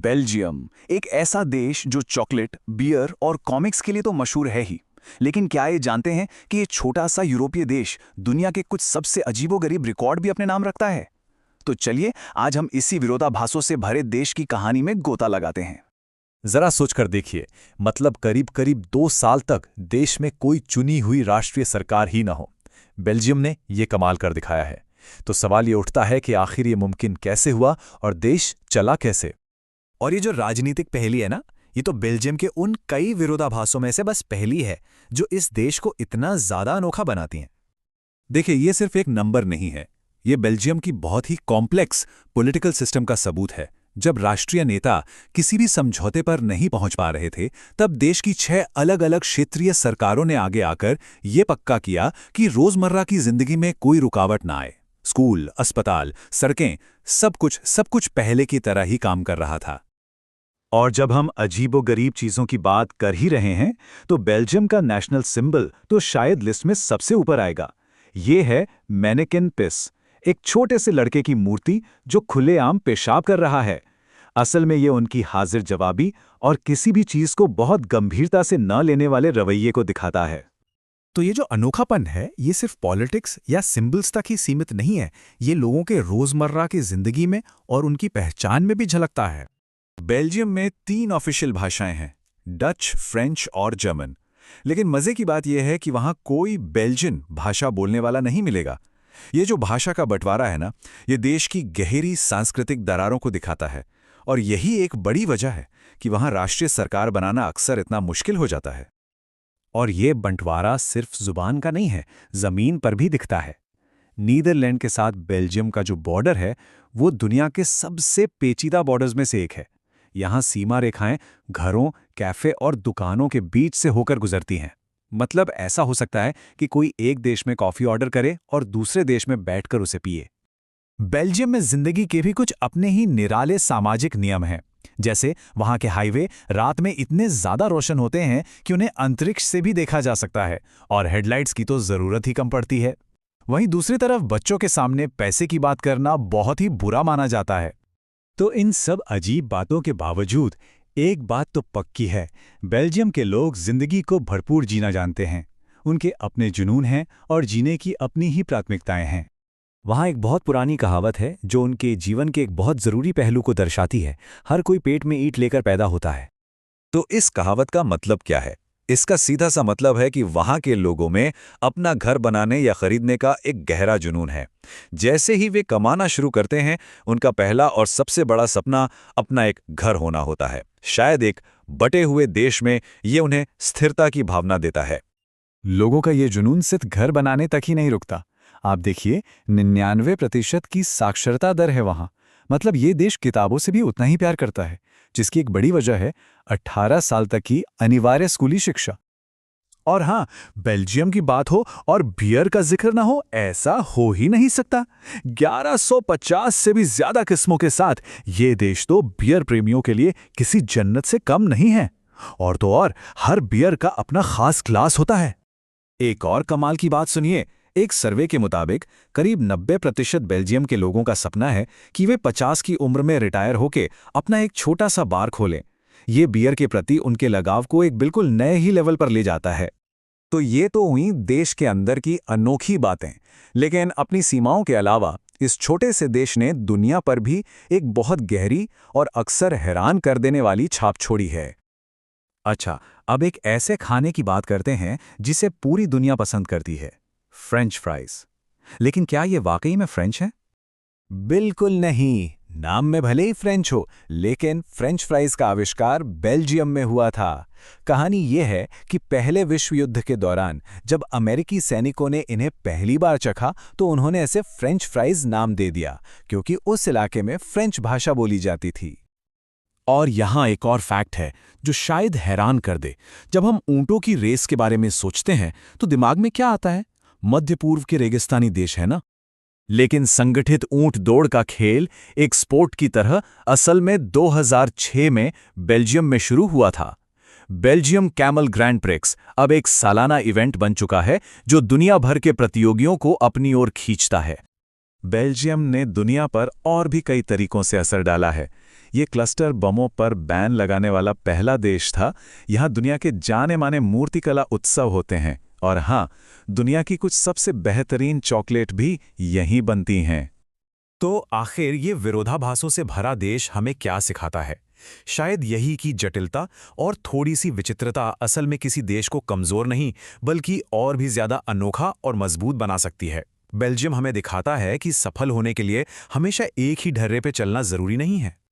Belgium एक ऐसा देश जो चॉकलेट, बियर और कॉमिक्स के लिए तो मशहूर है ही। लेकिन क्या ये जानते हैं कि ये छोटा सा यूरोपीय देश दुनिया के कुछ सबसे अजीबोगरीब रिकॉर्ड भी अपने नाम रखता है? तो चलिए आज हम इसी विरोधाभासों से भरे देश की कहानी में गोता लगाते हैं। जरा सोचकर देखिए, मतलब करीब करीब 2 साल तक देश में कोई चुनी हुई राष्ट्रीय सरकार ही न हो। बेल्जियम ने ये कमाल कर दिखाया है। तो सवाल ये उठता है कि आखिर ये मुमकिन कैसे हुआ और देश चला कैसे। और ये जो राजनीतिक पहेली है ना, ये तो बेल्जियम के उन कई विरोधाभासों में से बस पहली है जो इस देश को इतना ज्यादा अनोखा बनाती हैं। देखिए, ये सिर्फ एक नंबर नहीं है, ये बेल्जियम की बहुत ही कॉम्प्लेक्स पॉलिटिकल सिस्टम का सबूत है। जब राष्ट्रीय नेता किसी भी समझौते पर नहीं पहुंच पा रहे थे, तब देश की 6 अलग अलग क्षेत्रीय सरकारों ने आगे आकर ये पक्का किया कि रोजमर्रा की जिंदगी में कोई रुकावट ना आए। स्कूल, अस्पताल, सड़कें, सब कुछ पहले की तरह ही काम कर रहा था। और जब हम अजीबोगरीब चीजों की बात कर ही रहे हैं, तो बेल्जियम का नेशनल सिंबल तो शायद लिस्ट में सबसे ऊपर आएगा। ये है मैनेकिन पिस, एक छोटे से लड़के की मूर्ति जो खुलेआम पेशाब कर रहा है। असल में ये उनकी हाजिर जवाबी और किसी भी चीज को बहुत गंभीरता से न लेने वाले रवैये को दिखाता है। तो ये जो अनोखापन है, ये सिर्फ पॉलिटिक्स या सिंबल्स तक ही सीमित नहीं है, ये लोगों के रोजमर्रा की जिंदगी में और उनकी पहचान में भी झलकता है। बेल्जियम में 3 ऑफिशियल भाषाएं हैं, डच, फ्रेंच और जर्मन। लेकिन मजे की बात यह है कि वहां कोई बेल्जियन भाषा बोलने वाला नहीं मिलेगा। ये जो भाषा का बंटवारा है ना, ये देश की गहरी सांस्कृतिक दरारों को दिखाता है। और यही एक बड़ी वजह है कि वहां राष्ट्रीय सरकार बनाना अक्सर इतना मुश्किल हो जाता है। और ये बंटवारा सिर्फ जुबान का नहीं है, जमीन पर भी दिखता है। नीदरलैंड के साथ बेल्जियम का जो बॉर्डर है, वो दुनिया के सबसे पेचीदा बॉर्डर्स में से एक है। यहाँ सीमा रेखाएं घरों, कैफे और दुकानों के बीच से होकर गुजरती हैं। मतलब ऐसा हो सकता है कि कोई एक देश में कॉफी ऑर्डर करे और दूसरे देश में बैठकर उसे पिए। बेल्जियम में जिंदगी के भी कुछ अपने ही निराले सामाजिक नियम हैं। जैसे वहां के हाईवे रात में इतने ज्यादा रोशन होते हैं कि उन्हें अंतरिक्ष से भी देखा जा सकता है, और हेडलाइट्स की तो जरूरत ही कम पड़ती है। वहीं दूसरी तरफ बच्चों के सामने पैसे की बात करना बहुत ही बुरा माना जाता है। तो इन सब अजीब बातों के बावजूद एक बात तो पक्की है, बेल्जियम के लोग जिंदगी को भरपूर जीना जानते हैं। उनके अपने जुनून हैं और जीने की अपनी ही प्राथमिकताएं हैं। वहाँ एक बहुत पुरानी कहावत है जो उनके जीवन के एक बहुत ज़रूरी पहलू को दर्शाती है। हर कोई पेट में ईंट लेकर पैदा होता है। तो इस कहावत का मतलब क्या है? इसका सीधा सा मतलब है कि वहां के लोगों में अपना घर बनाने या खरीदने का एक गहरा जुनून है। जैसे ही वे कमाना शुरू करते हैं, उनका पहला और सबसे बड़ा सपना अपना एक घर होना होता है। शायद एक बटे हुए देश में ये उन्हें स्थिरता की भावना देता है। लोगों का ये जुनून सिर्फ घर बनाने तक ही नहीं रुकता। आप देखिए, 99% की साक्षरता दर है वहां। मतलब ये देश किताबों से भी उतना ही प्यार करता है, जिसकी एक बड़ी वजह है 18 साल तक की अनिवार्य स्कूली शिक्षा। और हाँ, बेल्जियम की बात हो और बियर का जिक्र ना हो, ऐसा हो ही नहीं सकता। 1150 से भी ज्यादा किस्मों के साथ ये देश तो बियर प्रेमियों के लिए किसी जन्नत से कम नहीं है। और तो और, हर बियर का अपना खास क्लास होता है। एक और कमाल की बात सुनिए। एक सर्वे के मुताबिक करीब 90% बेल्जियम के लोगों का सपना है कि वे 50 की उम्र में रिटायर होकर अपना एक छोटा सा बार खोलें। ये बियर के प्रति उनके लगाव को एक बिल्कुल नए ही लेवल पर ले जाता है। तो ये तो हुई देश के अंदर की अनोखी बातें, लेकिन अपनी सीमाओं के अलावा इस छोटे से देश ने दुनिया पर भी एक बहुत गहरी और अक्सर हैरान कर देने वाली छाप छोड़ी है। अच्छा, अब एक ऐसे खाने की बात करते हैं जिसे पूरी दुनिया पसंद करती है, फ्रेंच फ्राइज। लेकिन क्या ये वाकई में फ्रेंच है? बिल्कुल नहीं। नाम में भले ही फ्रेंच हो, लेकिन फ्रेंच फ्राइज का आविष्कार बेल्जियम में हुआ था। कहानी यह है कि पहले विश्व युद्ध के दौरान जब अमेरिकी सैनिकों ने इन्हें पहली बार चखा, तो उन्होंने इसे फ्रेंच फ्राइज नाम दे दिया, क्योंकि उस इलाके में फ्रेंच भाषा बोली जाती थी। और यहाँ एक और फैक्ट है जो शायद हैरान कर दे। जब हम ऊंटों की रेस के बारे में सोचते हैं, तो दिमाग में क्या आता है? मध्य पूर्व के रेगिस्तानी देश है ना। लेकिन संगठित ऊंट दौड़ का खेल एक स्पोर्ट की तरह असल में 2006 में बेल्जियम में शुरू हुआ था। बेल्जियम कैमल ग्रैंड प्रिक्स अब एक सालाना इवेंट बन चुका है जो दुनिया भर के प्रतियोगियों को अपनी ओर खींचता है। बेल्जियम ने दुनिया पर और भी कई तरीकों से असर डाला है। ये क्लस्टर बमों पर बैन लगाने वाला पहला देश था। यहाँ दुनिया के जाने माने मूर्तिकला उत्सव होते हैं और हाँ, दुनिया की कुछ सबसे बेहतरीन चॉकलेट भी यहीं बनती हैं। तो आखिर ये विरोधाभासों से भरा देश हमें क्या सिखाता है? शायद यही कि जटिलता और थोड़ी सी विचित्रता असल में किसी देश को कमजोर नहीं बल्कि और भी ज्यादा अनोखा और मजबूत बना सकती है। बेल्जियम हमें दिखाता है कि सफल होने के लिए हमेशा एक ही ढर्रे पे चलना जरूरी नहीं है।